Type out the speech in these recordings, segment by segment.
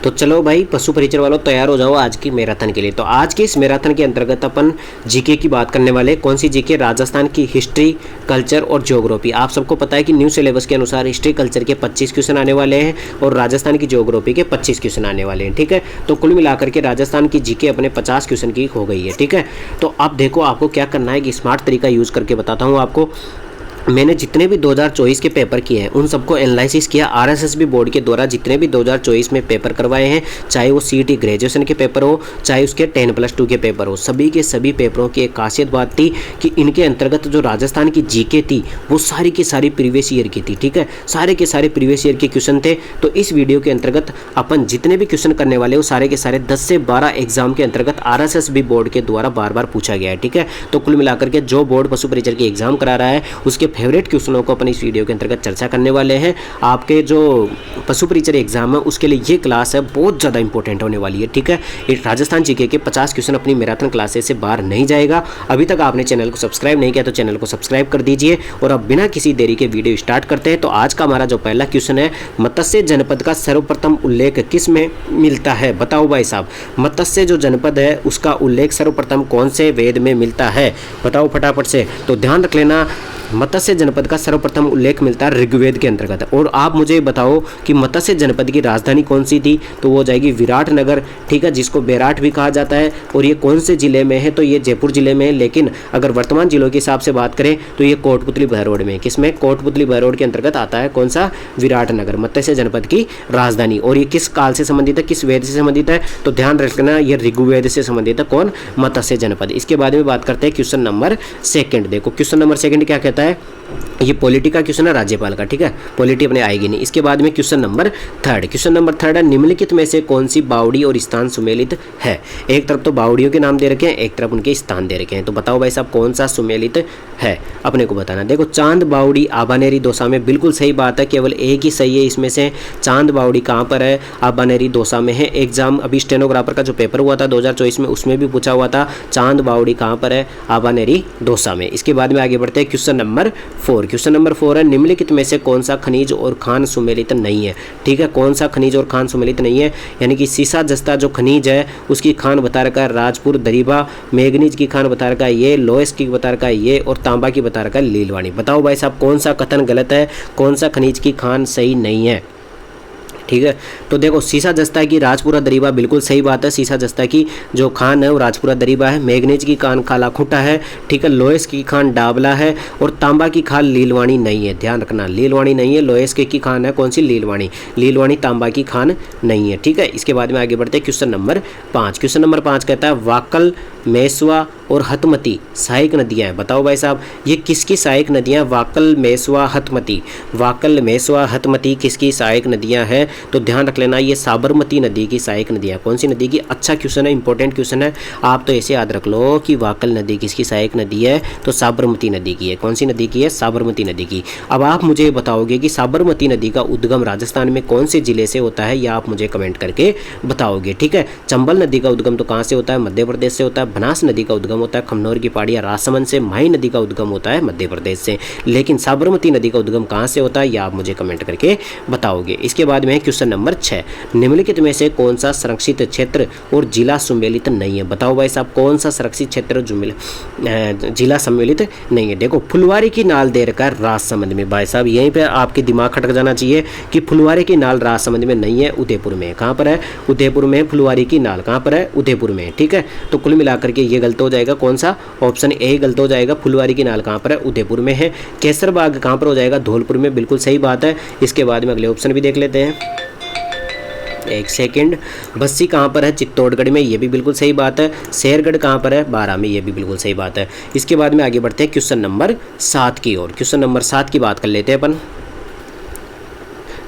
तो चलो भाई पशु परिचर वालों, तैयार हो जाओ आज की मैराथन के लिए। तो आज के इस मैराथन के अंतर्गत अपन जीके की बात करने वाले। कौन सी जीके? राजस्थान की हिस्ट्री, कल्चर और ज्योग्राफी। आप सबको पता है कि न्यू सिलेबस के अनुसार हिस्ट्री कल्चर के 25 क्वेश्चन आने वाले हैं और राजस्थान की ज्योग्राफी के 25 क्वेश्चन आने वाले हैं। ठीक है, तो कुल मिलाकर के राजस्थान की जीके अपने 50 क्वेश्चन की हो गई है। ठीक है, तो अब देखो आपको क्या करना है कि स्मार्ट तरीका यूज़ करके बताता हूँ आपको। मैंने जितने भी 2024 के पेपर किए हैं उन सबको एनालिसिस किया। आरएसएसबी बोर्ड के द्वारा जितने भी 2024 में पेपर करवाए हैं, चाहे वो सीईटी ग्रेजुएशन के पेपर हो, चाहे उसके 10+2 के पेपर हो, सभी के सभी पेपरों की एक खासियत बात थी कि इनके अंतर्गत जो राजस्थान की जीके थी वो सारी की सारी प्रीवियस ईयर की थी। ठीक है, सारे के सारे प्रीवियस ईयर के क्वेश्चन थे। तो इस वीडियो के अंतर्गत अपन जितने भी क्वेश्चन करने वाले वो सारे के सारे 10 से 12 एग्जाम के अंतर्गत आरएसएसबी बोर्ड के द्वारा बार बार पूछा गया है। ठीक है, तो कुल मिलाकर के जो बोर्ड पशु परिचर के एग्जाम करा रहा है उसके फेवरेट क्वेश्चनों को अपन इस वीडियो के अंतर्गत चर्चा करने वाले हैं। आपके जो पशु परिचर एग्जाम है उसके लिए ये क्लास है बहुत ज़्यादा इंपॉर्टेंट होने वाली है। ठीक है, इस राजस्थान जीके के 50 क्वेश्चन अपनी मैराथन क्लासेस से बाहर नहीं जाएगा। अभी तक आपने चैनल को सब्सक्राइब नहीं किया तो चैनल को सब्सक्राइब कर दीजिए। और अब बिना किसी देरी के वीडियो स्टार्ट करते हैं। तो आज का हमारा जो पहला क्वेश्चन है, मत्स्य जनपद का सर्वप्रथम उल्लेख किस में मिलता है? बताओ भाई साहब, मत्स्य जो जनपद है उसका उल्लेख सर्वप्रथम कौन से वेद में मिलता है? बताओ फटाफट से। तो ध्यान रख लेना, मत्स्य जनपद का सर्वप्रथम उल्लेख मिलता है ऋग्वेद के अंतर्गत। और आप मुझे बताओ कि मत्स्य जनपद की राजधानी कौन सी थी? तो वो हो जाएगी विराटनगर। ठीक है, जिसको बेराट भी कहा जाता है। और ये कौन से जिले में है? तो ये जयपुर जिले में है। लेकिन अगर वर्तमान जिलों के हिसाब से बात करें तो ये कोटपुतली बहरोड में। किसमें? कोटपुतली बहरोड के अंतर्गत आता है। कौन सा? विराटनगर, मत्स्य जनपद की राजधानी। और ये किस काल से संबंधित है, किस वेद से संबंधित है? तो ध्यान रखना, ये ऋग्वेद से संबंधित है। कौन? मत्स्य जनपद। इसके बाद में बात करते हैं क्वेश्चन नंबर 2। देखो क्वेश्चन नंबर 2 क्या कहता है? ये पॉलिटी का क्वेश्चन है, राज्यपाल का। ठीक है, पॉलिटी अपने आएगी नहीं। इसके बाद में क्वेश्चन नंबर 3। क्वेश्चन नंबर 3 है, निम्नलिखित में से कौन सी बावड़ी और स्थान सुमेलित है? एक तरफ तो बावड़ियों के नाम दे रखे हैं, एक तरफ उनके स्थान दे रखे हैं। तो बताओ भाई साहब कौन सा सुमेलित है, अपने को बताना। देखो चांद बावड़ी आबानेरी दौसा में, बिल्कुल सही बात है, केवल एक ही सही है इसमें से। चांद बावड़ी कहाँ पर है? आबानेरी दौसा में है। एग्जाम अभी स्टेनोग्राफर का जो पेपर हुआ था 2024 में उसमें भी पूछा हुआ था, चांद बावड़ी कहाँ पर है? आबानेरी दौसा में। इसके बाद में आगे बढ़ते हैं क्वेश्चन नंबर 4। क्वेश्चन नंबर 4 है, निम्नलिखित में से कौन सा खनिज और खान सुमेलित नहीं है? ठीक है, कौन सा खनिज और खान सुमेलित नहीं है? यानी कि सीसा जस्ता जो खनिज है उसकी खान बता रखा है राजपुर दरीबा, मैग्नीज की खान बता रखा है ये, लोहेस की बता रखा है ये, और तांबा की बता रखा है लीलवाणी। बताओ भाई साहब कौन सा कथन गलत है, कौन सा खनिज की खान सही नहीं है? ठीक है, तो देखो सीसा जस्ता की राजपुरा दरीबा बिल्कुल सही बात है। सीसा जस्ता की जो खान है वो राजपुरा दरीबा है। मैग्नीज की खान काला खूंटा है। ठीक है, लोहेस की खान डाबला है। और तांबा की खान लीलवाणी नहीं है। ध्यान रखना, लीलवाणी नहीं है, लोहेस की खान है कौन सी? लीलवाणी। लीलवाणी तांबा की खान नहीं है। ठीक है, इसके बाद में आगे बढ़ते हैं क्वेश्चन नंबर 5। क्वेश्चन नंबर 5 कहता है, वाकल, मेसवा और हतमती सहायक नदियाँ हैं। बताओ भाई साहब ये किसकी सहायक नदियाँ? वाकल, मेसवा, हतमती। वाकल, मेसवा, हतमती किसकी सहायक नदियाँ हैं? तो ध्यान रख लेना, ये साबरमती नदी की सहायक नदियाँ। कौन सी नदी की? अच्छा क्वेश्चन है, इंपॉर्टेंट क्वेश्चन है। आप तो ऐसे याद रख लो कि वाकल नदी किसकी सहायक नदी है? तो साबरमती नदी की है। कौन सी नदी की है? साबरमती नदी की। अब आप मुझे बताओगे कि साबरमती नदी का उद्गम राजस्थान में कौन से जिले से होता है, या आप मुझे कमेंट करके बताओगे। ठीक है, चंबल नदी का उद्गम तो कहाँ से होता है? मध्य प्रदेश से होता है। बनास नदी का उद्गम होता है खमनौर की पहाड़ियाँ राजसमंद से। माही नदी का उद्गम होता है मध्य प्रदेश से। लेकिन साबरमती नदी का उद्गम कहाँ से होता है, या आप मुझे कमेंट करके बताओगे। इसके बाद में क्वेश्चन नंबर 6, निम्नलिखित में से कौन सा संरक्षित क्षेत्र और जिला सम्मिलित नहीं है? बताओ भाई साहब कौन सा संरक्षित क्षेत्र जिला सम्मिलित नहीं है? देखो फुलवारी की नाल दे रखा है राजसमंद में। भाई साहब यहीं पे आपके दिमाग खटक जाना चाहिए कि फुलवारी की नाल राजसमंद में नहीं है, उदयपुर में। कहाँ पर है? उदयपुर में। फुलवारी की नाल कहाँ पर है? उदयपुर में। ठीक है, तो कुल मिलाकर के ये गलत हो जाएगा। कौन सा? ऑप्शन ए गलत हो जाएगा। फुलवारी की नाल कहाँ पर है? उदयपुर में है। केसर बाग कहाँ पर हो जाएगा? धौलपुर में। बिल्कुल सही बात है। इसके बाद में अगले ऑप्शन भी देख लेते हैं, एक सेकंड। बस्सी कहाँ पर है? चित्तौड़गढ़ में। ये भी बिल्कुल सही बात है। शेरगढ़ कहाँ पर है? बारां में। ये भी बिल्कुल सही बात है। इसके बाद में आगे बढ़ते हैं क्वेश्चन नंबर 7 की ओर। क्वेश्चन नंबर 7 की बात कर लेते हैं अपन।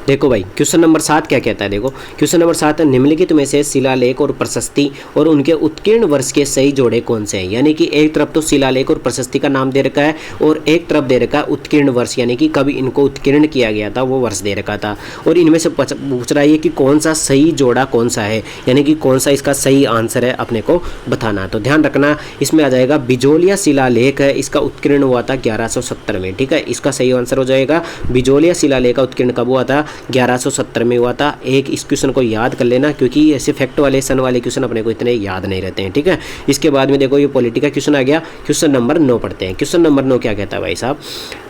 देखो भाई क्वेश्चन नंबर 7 क्या कहता है? देखो क्वेश्चन नंबर 7 है, निम्नलिखित में से शिलालेख और प्रशस्ति और उनके उत्कीर्ण वर्ष के सही जोड़े कौन से हैं? यानी कि एक तरफ तो शिलालेख और प्रशस्ति का नाम दे रखा है और एक तरफ दे रखा है उत्कीर्ण वर्ष, यानी कि कभी इनको उत्कीर्ण किया गया था वो वर्ष दे रखा था। और इनमें से पूछ रहा है कि कौन सा सही जोड़ा कौन सा है, यानी कि कौन सा इसका सही आंसर है अपने को बताना। तो ध्यान रखना, इसमें आ जाएगा बिजोलिया शिलालेख है, इसका उत्कीर्ण हुआ था 1170 में। ठीक है, इसका सही आंसर हो जाएगा बिजोलिया शिलालेख का उत्कीर्ण कब हुआ था? 1170 में हुआ था। एक इस क्वेश्चन को याद कर लेना, क्योंकि ऐसे फैक्ट वाले सन वाले क्वेश्चन अपने को इतने याद नहीं रहते हैं, ठीक है। इसके बाद में देखो ये पॉलिटी का क्वेश्चन आ गया। क्वेश्चन नंबर 9 पढ़ते हैं। क्वेश्चन नंबर 9 क्या कहता है भाई साहब,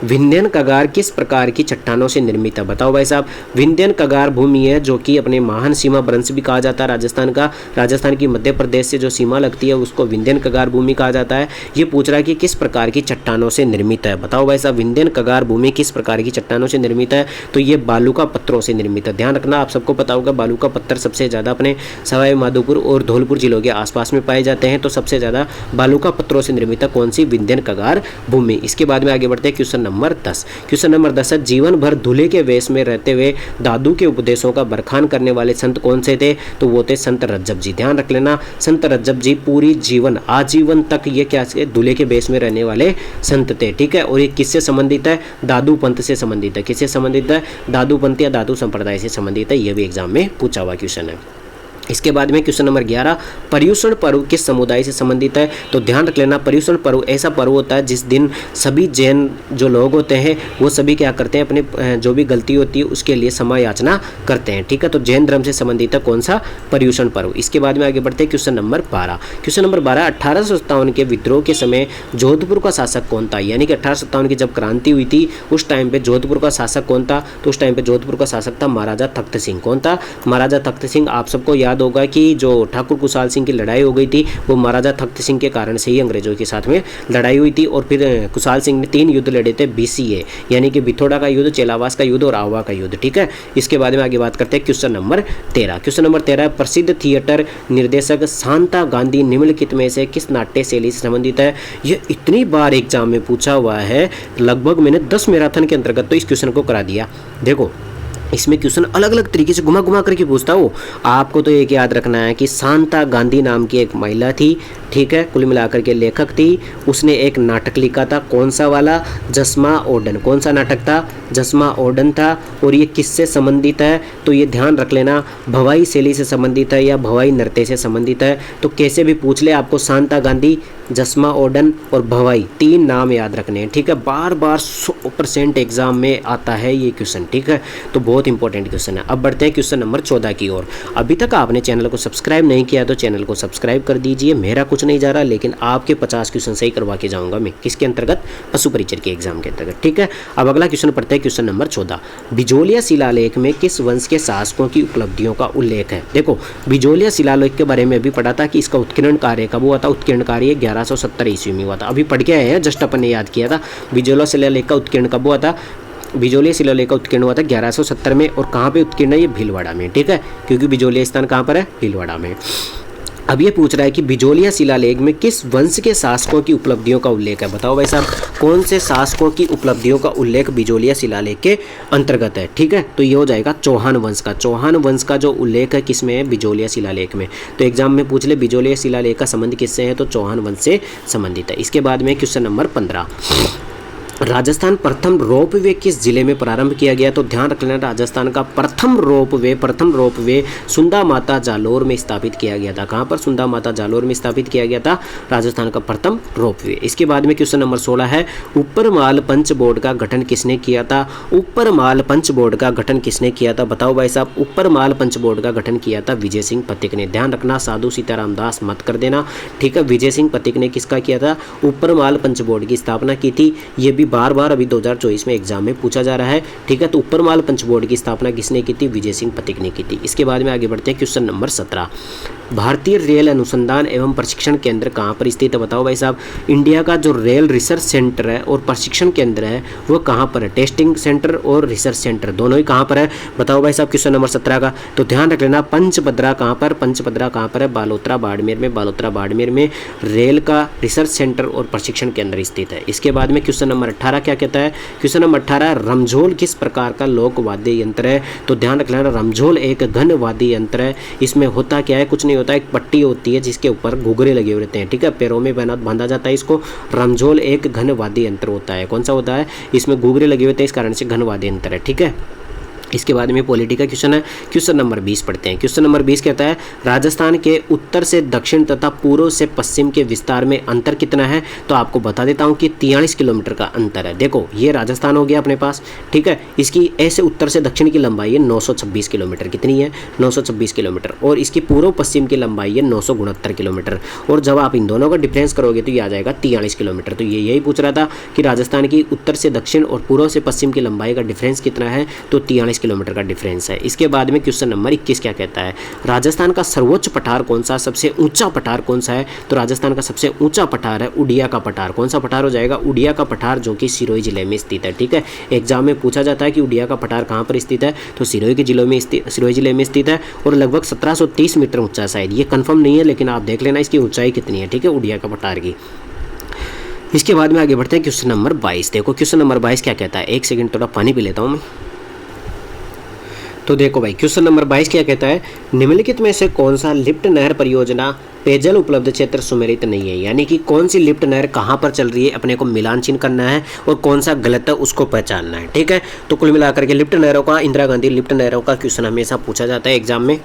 विंध्यन कगार किस प्रकार की चट्टानों से निर्मित है? बताओ भाई साहब। विंध्यन कगार भूमि है जो कि अपने महान सीमा भ्रंश भी कहा जाता है राजस्थान का। राजस्थान की मध्य प्रदेश से जो सीमा लगती है उसको विंध्यन कगार भूमि कहा जाता है। ये पूछ रहा है कि किस प्रकार की चट्टानों से निर्मित है। बताओ भाई साहब, विंध्यन कगार भूमि किस प्रकार की चट्टानों से निर्मित है? तो ये बालू का पत्थरों से निर्मित है। ध्यान रखना, आप सबको पता होगा बालू का पत्थर सबसे ज़्यादा अपने सवाई माधोपुर और धौलपुर जिलों के आसपास में पाए जाते हैं। तो सबसे ज़्यादा बालू का पत्थरों से निर्मित है कौन सी? विंध्यन कगार भूमि। इसके बाद में आगे बढ़ते हैं क्वेश्चन नंबर 10। क्वेश्चन नंबर 10 है, जीवन भर दूल्हे के वेश में रहते हुए दादू के उपदेशों का बरखान करने वाले संत कौन से थे? तो वो थे संत रज्जब जी। ध्यान रख लेना, संत रज्जब जी पूरी जीवन आजीवन तक ये क्या दूल्हे के वेश में रहने वाले संत थे, ठीक है। और ये किससे संबंधित है? दादू पंथ से संबंधित है। किससे संबंधित है? दादू पंथ या दादू संप्रदाय से संबंधित है। ये भी एग्जाम में पूछा हुआ क्वेश्चन है। इसके बाद में क्वेश्चन नंबर 11, पर्युषण पर्व किस समुदाय से संबंधित है? तो ध्यान रख लेना, पर्युषण पर्व ऐसा पर्व होता है जिस दिन सभी जैन जो लोग होते हैं वो सभी क्या करते हैं, अपने जो भी गलती होती है उसके लिए क्षमा याचना करते हैं, ठीक है। तो जैन धर्म से संबंधित है कौन सा? पर्युषण पर्व। इसके बाद में आगे बढ़ते हैं क्वेश्चन नंबर 12। क्वेश्चन नंबर 12, 1857 के विद्रोह के समय जोधपुर का शासक कौन था? यानी कि 1857 की जब क्रांति हुई थी उस टाइम पे जोधपुर का शासक कौन था? तो उस टाइम पे जोधपुर का शासक था महाराजा तख्त सिंह। कौन था? महाराजा तख्त सिंह। आप सबको याद होगा कि जो ठाकुर कुशाल सिंह की लड़ाई हो गई थी वो महाराजा तख्त सिंह के कारण से ही अंग्रेजों के साथ में लड़ाई हुई थी। और फिर कुशाल सिंह ने 3 युद्ध लड़े थे BCA, यानी कि बिथोड़ा का युद्ध, चेलावास का युद्ध और आवा का युद्ध, ठीक है। इसके बाद में आगे बात करते हैं क्वेश्चन नंबर 13। क्वेश्चन नंबर 13, प्रसिद्ध थिएटर निर्देशक शांता गांधी निम्नलिखित में से किस नाट्य शैली से संबंधित है? ये इतनी बार एग्जाम में पूछा हुआ है, लगभग मैंने 10 मैराथन के अंतर्गत तो इस क्वेश्चन को करा दिया। देखो इसमें क्वेश्चन अलग अलग तरीके से घुमा घुमा करके पूछता हूँ। आपको तो एक याद रखना है कि शांता गांधी नाम की एक महिला थी, ठीक है, कुल मिलाकर के लेखक थी। उसने एक नाटक लिखा था, कौन सा वाला? जसमा ओडन। कौन सा नाटक था? जसमा ओडन था। और ये किससे संबंधित है? तो ये ध्यान रख लेना, भवाई शैली से संबंधित है या भवाई नृत्य से संबंधित है। तो कैसे भी पूछ ले आपको शांता गांधी, जसमा ओडन और भवाई, 3 नाम याद रखने हैं, ठीक है। बार बार 100% एग्जाम में आता है ये क्वेश्चन, ठीक है। तो बहुत इंपॉर्टेंट क्वेश्चन है। अब बढ़ते हैं क्वेश्चन नंबर 14 की ओर। अभी तक आपने चैनल को सब्सक्राइब नहीं किया तो चैनल को सब्सक्राइब कर दीजिए। मेरा कुछ नहीं जा रहा, लेकिन आपके 50 क्वेश्चन सही करवा के जाऊंगा मैं। किसके अंतर्गत? पशु परिचर के एग्जाम के अंतर्गत, ठीक है। अब अगला क्वेश्चन पढ़ते हैं, क्वेश्चन नंबर 14। बिजोलिया शिलालेख में किस वंश के शासकों की उपलब्धियों का उल्लेख है? देखो बिजोलिया शिलालेख के बारे में अभी पढ़ा था कि इसका उत्कीर्ण कार्य कब हुआ था? उत्कीर्ण कार्य 1170 ईस्वी में हुआ था। अभी पढ़ के आए हैं, जस्ट अपन ने याद किया था। बिजोलिया शिलालेख का उत्कीर्ण कब हुआ था? बिजोलिया शिलालेख का उत्कीर्ण हुआ था 1170 में। और कहाँ पे उत्कीर्ण है? ये भीलवाड़ा में, ठीक है, क्योंकि बिजोलिया स्थान कहाँ पर है? भीलवाड़ा में। अब ये पूछ रहा है कि बिजोलिया शिलालेख में किस वंश के शासकों की उपलब्धियों का उल्लेख है? बताओ भाई साहब, कौन से शासकों की उपलब्धियों का उल्लेख बिजोलिया शिलालेख के अंतर्गत है? ठीक है, तो ये हो जाएगा चौहान वंश का। चौहान वंश का जो उल्लेख है किसमें है? बिजोलिया शिलालेख में। तो एग्जाम में पूछ ले बिजोलिया शिलालेख का संबंध किससे है? तो चौहान वंश से संबंधित है। इसके बाद में क्वेश्चन नंबर 15, राजस्थान प्रथम रोपवे किस जिले में प्रारंभ किया गया? तो ध्यान रख लेना, राजस्थान का प्रथम रोपवे सुंदा माता जालोर में स्थापित किया गया था। कहाँ पर? सुंदा माता जालोर में स्थापित किया गया था राजस्थान का प्रथम रोपवे। इसके बाद में क्वेश्चन नंबर 16 है, ऊपरमाल पंच बोर्ड का गठन किसने किया था? ऊपरमाल पंच बोर्ड का गठन किसने किया था? बताओ भाई साहब, ऊपरमाल पंच बोर्ड का गठन किया था विजय सिंह पथिक ने। ध्यान रखना, साधु सीताराम दास मत कर देना, ठीक है। विजय सिंह पथिक ने किसका किया था? ऊपरमाल पंच बोर्ड की स्थापना की थी। ये भी बार बार अभी 2024 में एग्जाम में पूछा जा रहा है, ठीक है। तो ऊपरमाल पंच बोर्ड की स्थापना किसने की थी? विजय सिंह पथिक ने की थी। इसके बाद में आगे बढ़ते हैं, क्वेश्चन नंबर 17, भारतीय रेल अनुसंधान एवं प्रशिक्षण केंद्र कहाँ पर स्थित है? बताओ भाई साहब, इंडिया का जो रेल रिसर्च सेंटर है और प्रशिक्षण केंद्र है वो कहाँ पर है? टेस्टिंग सेंटर और रिसर्च सेंटर दोनों ही कहाँ पर है? बताओ भाई साहब, क्वेश्चन नंबर 17 का। तो ध्यान रख लेना, पंचभद्रा कहाँ पर? पंचभद्रा कहाँ पर है? बालोतरा बाड़मेर में। बालोतरा बाड़मेर में रेल का रिसर्च सेंटर और प्रशिक्षण केंद्र स्थित है। इसके बाद में क्वेश्चन नंबर 18 क्या कहता है? क्वेश्चन नंबर 18, रमझोल किस प्रकार का लोक वाद्य यंत्र है? तो ध्यान रख लेना, रमझोल एक घन वाद्य यंत्र है। इसमें होता क्या है? कुछ नहीं होता, एक पट्टी होती है जिसके ऊपर घुघरे लगे हुए रहते हैं, ठीक है, पैरों में बांधा जाता है इसको। रमझोल एक घन वाद्य यंत्र होता है। कौन सा होता है? इसमें घुघरे लगे हुए होते हैं, इस कारण से घन वाद्य यंत्र है, ठीक है। इसके बाद में पॉलिटी का क्वेश्चन है, क्वेश्चन नंबर 20 पढ़ते हैं। क्वेश्चन नंबर 20 कहता है राजस्थान के उत्तर से दक्षिण तथा पूर्व से पश्चिम के विस्तार में अंतर कितना है। तो आपको बता देता हूं कि 43 किलोमीटर का अंतर है। देखो ये राजस्थान हो गया अपने पास, ठीक है। इसकी ऐसे उत्तर से दक्षिण की लंबाई है 926 किलोमीटर। कितनी है? 926 किलोमीटर। और इसकी पूर्व पश्चिम की लंबाई है 969 किलोमीटर। और जब आप इन दोनों का डिफरेंस करोगे तो ये आ जाएगा 43 किलोमीटर। तो ये यही पूछ रहा था कि राजस्थान की उत्तर से दक्षिण और पूर्व से पश्चिम की लंबाई का डिफरेंस कितना है। तो 43 किलोमीटर का डिफरेंस है। इसके बाद में क्वेश्चन नंबर 21 क्या कहता है, राजस्थान का सर्वोच्च पठार कौन सा, सबसे ऊंचा पठार कौन सा है। तो राजस्थान का सबसे ऊंचा पठार है उड़िया का पठार। कौन सा पठार हो जाएगा? उड़िया का पठार, जो कि सिरोही जिले में स्थित है, ठीक है। एग्जाम में पूछा जाता है कि उड़िया का पठार कहाँ पर स्थित है, तो सिरोही जिले में स्थित है और लगभग 1730 मीटर ऊंचा शायद, ये कंफर्म नहीं है लेकिन आप देख लेना इसकी ऊंचाई कितनी है, ठीक है, उड़िया का पठार की। इसके बाद में आगे बढ़ते हैं क्वेश्चन नंबर 22। देखो क्वेश्चन नंबर 22 क्या कहता है, एक सेकंड थोड़ा पानी पी लेता हूँ मैं। तो देखो भाई क्वेश्चन नंबर 22 क्या कहता है, निम्नलिखित में से कौन सा लिफ्ट नहर परियोजना पेयजल उपलब्ध क्षेत्र सुमेलित नहीं है। यानी कि कौन सी लिफ्ट नहर कहाँ पर चल रही है, अपने को मिलान चिन्ह करना है और कौन सा गलत है उसको पहचानना है, ठीक है। तो कुल मिलाकर के लिफ्ट नहरों का, इंदिरा गांधी लिफ्ट नहरों का क्वेश्चन हमेशा पूछा जाता है एग्जाम में।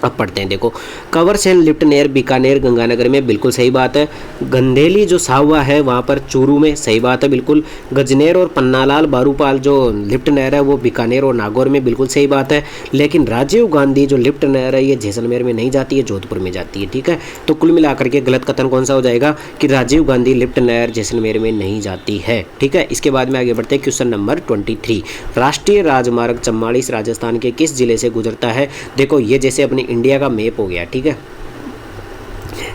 अब पढ़ते हैं। देखो कंवर सेन लिफ्ट नहर बीकानेर गंगानगर में, बिल्कुल सही बात है। गंधेली जो साहवा है वहाँ पर चूरू में, सही बात है बिल्कुल। गजनेर और पन्नालाल बारूपाल जो लिफ्ट नहर है वो बीकानेर और नागौर में, बिल्कुल सही बात है। लेकिन राजीव गांधी जो लिफ्ट नहर है ये जैसलमेर में नहीं जाती है, जोधपुर में जाती है, ठीक है। तो कुल मिलाकर के गलत कथन कौन सा हो जाएगा कि राजीव गांधी लिफ्ट नहर जैसलमेर में नहीं जाती है, ठीक है। इसके बाद में आगे बढ़ते हैं क्वेश्चन नंबर 23। राष्ट्रीय राजमार्ग 44 राजस्थान के किस जिले से गुजरता है। देखो ये जैसे अपनी इंडिया का मैप हो गया, ठीक है,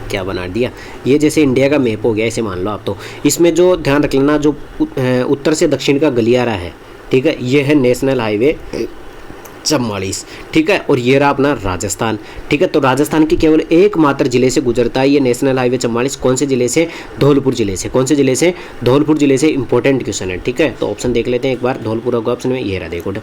क्या बना दिया, ये जैसे इंडिया का मैप हो गया ऐसे मान लो आप। तो इसमें जो ध्यान रख लेना, जो उत्तर से दक्षिण का गलियारा है, ठीक है, ये है नेशनल हाईवे 44, ठीक है। और ये रहा अपना राजस्थान, ठीक है। तो राजस्थान के केवल एकमात्र जिले से गुजरता है ये नेशनल हाईवे 44। कौन से जिले से? धौलपुर जिले से। कौन से जिले से? धौलपुर जिले से। इंपॉर्टेंट क्वेश्चन है, ठीक है। तो ऑप्शन देख लेते हैं एक बार, धौलपुर होगा ऑप्शन में, ये रहा देखो,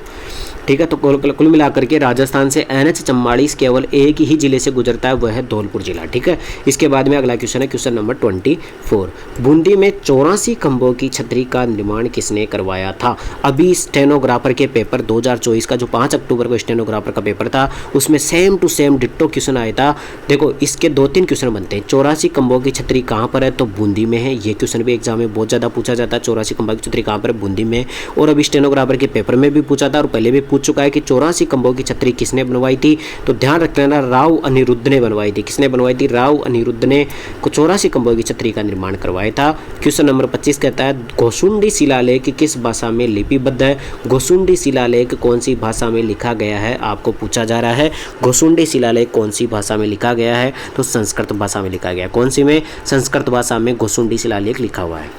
ठीक है। तो कुल मिलाकर के राजस्थान से NH 44 केवल एक ही जिले से गुजरता है, वह है धौलपुर जिला, ठीक है। इसके बाद में अगला क्वेश्चन है क्वेश्चन नंबर 24। बूंदी में 84 खंभों की छतरी का निर्माण किसने करवाया था। अभी स्टेनोग्राफर के पेपर 2024 का जो 5 अक्टूबर को स्टेनोग्राफर का पेपर था उसमें same to same ditto question आया था। देखो इसके 2-3 क्वेश्चन बनते हैं। 84 खंभों की छतरी कहाँ पर है, तो बूंदी में है। ये क्वेश्चन भी एग्जाम में बहुत ज़्यादा पूछा जाता है, 84 खंभों की छतरी कहाँ पर है, बूंदी में। और अभी स्टेनोग्राफर के पेपर में भी पूछा था और पहले भी पूछ चुका है कि 84 खंभों की छतरी किसने बनवाई थी। तो ध्यान रख लेना, राव अनिरुद्ध ने बनवाई थी। किसने बनवाई थी? राव अनिरुद्ध ने 84 खंभों की छतरी का निर्माण करवाया था। क्वेश्चन नंबर 25 कहता है घोसुंडी शिलालेख किस भाषा में लिपिबद्ध है। घोसुंडी शिलालेख कौन सी भाषा में लिखा गया है, आपको पूछा जा रहा है। घोसुंडी शिलालेख कौन सी भाषा में लिखा गया है, तो संस्कृत भाषा में लिखा गया। कौन सी में? संस्कृत भाषा में घोसुंडी शिलालेख लिखा हुआ है।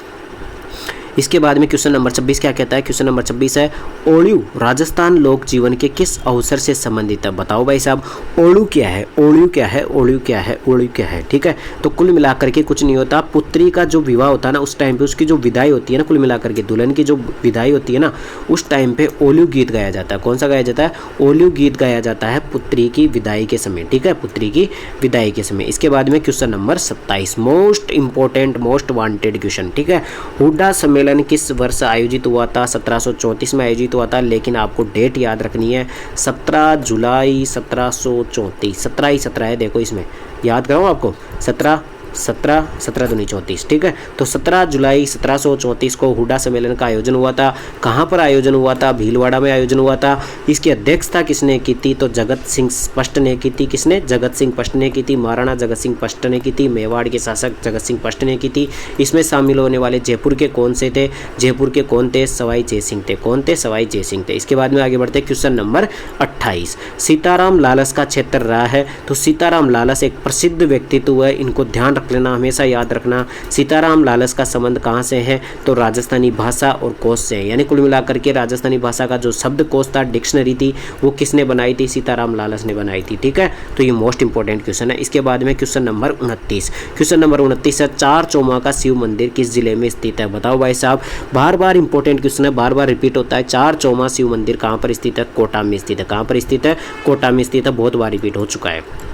इसके बाद में क्वेश्चन नंबर 26 क्या कहता है, क्वेश्चन नंबर 26 है ओळू राजस्थान लोक जीवन के किस अवसर से संबंधित है। बताओ भाई साहब, ओळू क्या है, ओळू क्या है, ओळू क्या है, ओळू क्या है, ठीक है। तो कुल मिलाकर के कुछ नहीं होता, पुत्री का जो विवाह होता है ना उस टाइम पे उसकी जो विदाई होती है ना, कुल मिलाकर के दुल्हन की जो विदाई होती है ना उस टाइम पे ओळू गीत गाया जाता है। कौन सा गाया जाता है? ओळू गीत गाया जाता है पुत्री की विदाई के समय, ठीक है, पुत्री की विदाई के समय। इसके बाद में question number 27 most important most wanted question, ठीक है। हुड्डा सम्मेलन किस वर्ष आयोजित हुआ था? 1734 में आयोजित हुआ था, लेकिन आपको डेट याद रखनी है 17 जुलाई 1734। 17 ही 17 है, देखो इसमें याद कराऊँ आपको, 17 दूनी 34, ठीक है। तो 17 जुलाई 1734 को हुड्डा सम्मेलन का आयोजन हुआ था। कहाँ पर आयोजन हुआ था? भीलवाड़ा में आयोजन हुआ था। इसकी अध्यक्षता किसने की थी? तो जगत सिंह स्पष्ट ने की थी। किसने? जगत सिंह स्पष्ट ने की थी। महाराणा जगत सिंह स्पष्ट ने की थी। मेवाड़ के शासक जगत सिंह स्पष्ट ने की थी। इसमें शामिल होने वाले जयपुर के कौन से थे? जयपुर के कौन थे? सवाई जयसिंह थे। कौन थे? सवाई जयसिंह थे। इसके बाद में आगे बढ़ते क्वेश्चन नंबर 28 सीताराम लालस का क्षेत्र रहा है। तो सीताराम लालस एक प्रसिद्ध व्यक्तित्व है, इनको ध्यान रख लेना, हमेशा याद रखना। सीताराम लालस का संबंध कहाँ से है? तो राजस्थानी भाषा और कोश से है। यानी कुल मिलाकर के राजस्थानी भाषा का जो शब्दकोश था, डिक्शनरी थी, वो किसने बनाई थी? सीताराम लालस ने बनाई थी, ठीक है। तो ये मोस्ट इंपॉर्टेंट क्वेश्चन है। इसके बाद में क्वेश्चन नंबर 29, क्वेश्चन नंबर 29 है चार चौमा का शिव मंदिर किस जिले में स्थित है? बताओ भाई साहब, बार बार इंपॉर्टेंट क्वेश्चन है, बार बार रिपीट होता है। चार चौमा शिव मंदिर कहाँ पर स्थित है? कोटा में स्थित है। कहाँ पर स्थित है? कोटा में स्थित है, बहुत बार रिपीट हो चुका है।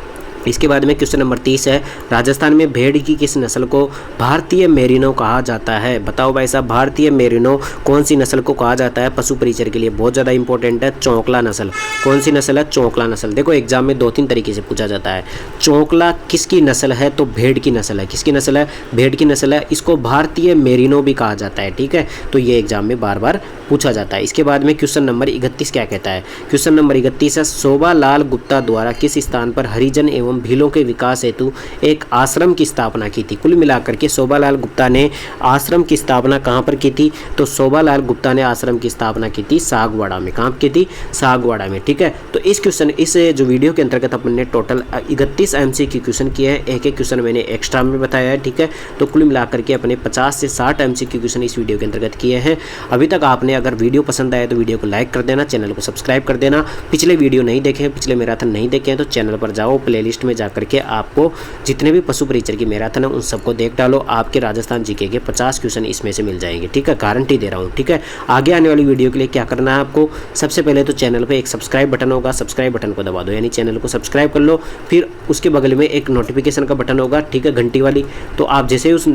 इसके बाद में क्वेश्चन नंबर 30 है, राजस्थान में भेड़ की किस नस्ल को भारतीय मेरिनो कहा जाता है? बताओ भाई साहब, भारतीय मेरिनो कौन सी नस्ल को कहा जाता है? पशु परिचय के लिए बहुत ज़्यादा इंपॉर्टेंट है। चौकला नस्ल। कौन सी नस्ल है? चौकला नस्ल। देखो एग्जाम में 2-3 तरीके से पूछा जाता है। चौकला किसकी नस्ल है? तो भेड़ की नस्ल है। किसकी नस्ल है? भेड़ की नस्ल है। इसको भारतीय मेरिनो भी कहा जाता है। ठीक है, तो ये एग्जाम में बार बार पूछा जाता है। इसके बाद में क्वेश्चन नंबर 31 क्या कहता है? क्वेश्चन नंबर 31 है, शोभा लाल गुप्ता द्वारा किस स्थान पर हरिजन एवं भीलों के विकास हेतु एक आश्रम की स्थापना की थी? कुल मिलाकर के शोभा लाल गुप्ता ने आश्रम की स्थापना कहाँ पर की थी? तो शोभा लाल गुप्ता ने आश्रम की स्थापना की थी सागवाड़ा में। कहाँ की थी? सागवाड़ा में। ठीक है, तो इस जो वीडियो के अंतर्गत अपन ने टोटल 31 MCQ क्वेश्चन किए हैं। एक एक क्वेश्चन मैंने एक्स्ट्रा में बताया है। ठीक है, तो कुल मिलाकर के अपने 50 से 60 MCQ क्वेश्चन इस वीडियो के अंतर्गत किए हैं। अभी तक आपने अगर वीडियो पसंद आया तो वीडियो को लाइक कर देना, चैनल को सब्सक्राइब कर देना। पिछले वीडियो नहीं देखे हैं, पिछले मैराथन नहीं देखे हैं तो चैनल पर जाओ, प्लेलिस्ट में जाकर के आपको जितने भी पशु परिचय की मैराथन है उन सबको देख डालो। आपके राजस्थान जीके के 50 क्वेश्चन इसमें से मिल जाएंगे। ठीक है, गारंटी दे रहा हूँ। ठीक है, आगे आने वाली वीडियो के लिए क्या करना है आपको? सबसे पहले तो चैनल पर एक सब्सक्राइब बटन होगा, सब्सक्राइब बटन को दबा दो, यानी चैनल को सब्सक्राइब कर लो। फिर उसके बगल में एक नोटिफिकेशन का बटन होगा, ठीक है, घंटी वाली। तो आप जैसे उस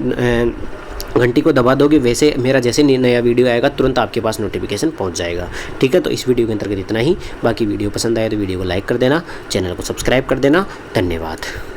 घंटी को दबा दोगे वैसे मेरा जैसे नया वीडियो आएगा तुरंत आपके पास नोटिफिकेशन पहुंच जाएगा। ठीक है, तो इस वीडियो के अंतर्गत इतना ही। बाकी वीडियो पसंद आए तो वीडियो को लाइक कर देना, चैनल को सब्सक्राइब कर देना। धन्यवाद।